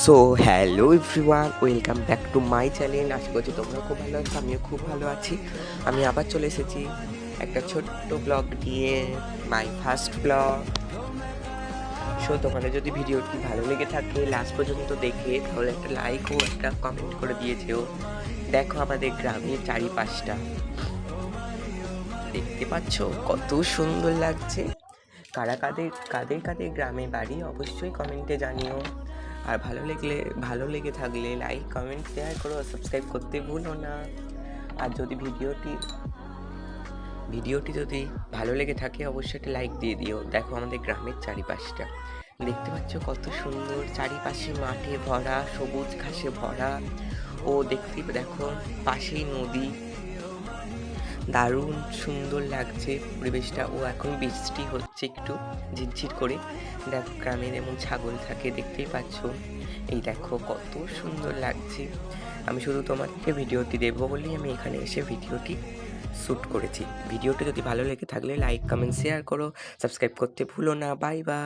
So hello everyone, welcome back to my channel. আশা করছি তোমরা খুব ভালো আছো, আমিও খুব ভালো আছি। আমি আবার চলে এসেছি একটা ছোট্ট ব্লগ নিয়ে, মাই ফার্স্ট ব্লগ। সো তোমাদের যদি ভিডিওটি ভালো লেগে থাকে লাস্ট পর্যন্ত দেখে, তাহলে একটা লাইক ও একটা কমেন্ট করে দিয়ে যেও। দেখো আমাদের গ্রামের চারিপাশটা, দেখতে পাচ্ছ কত সুন্দর লাগছে। কারা কাদের কাদের কাদের গ্রামে বাড়ি অবশ্যই কমেন্টে জানিও। আর ভালো লেগে থাকলে লাইক কমেন্ট শেয়ার করো, সাবস্ক্রাইব করতে ভুলো না। আর যদি ভিডিওটি যদি ভালো লেগে থাকে অবশ্যই একটা লাইক দিয়ে দিও। দেখো আমাদের গ্রামের চারিপাশটা, দেখতে পাচ্ছ কত সুন্দর, চারিপাশে মাঠে ভরা, সবুজ ঘাসে ভরা। ও দেখো পাশেই নদী, দারুণ সুন্দর লাগছে পরিবেশটা। ও এখন বৃষ্টি হচ্ছে একটু ঝিরঝির করে। দেখো গ্রামের এমন ছাগল থাকে, দেখতেই পাচ্ছ। এই দেখো কত সুন্দর লাগছে। আমি শুধু তোমাদেরকে ভিডিওটি দেবো বলেই আমি এখানে এসে ভিডিওটি শ্যুট করেছি। ভিডিওটি যদি ভালো লেগে থাকলে লাইক কমেন্ট শেয়ার করো, সাবস্ক্রাইব করতে ভুলো না। Bye bye.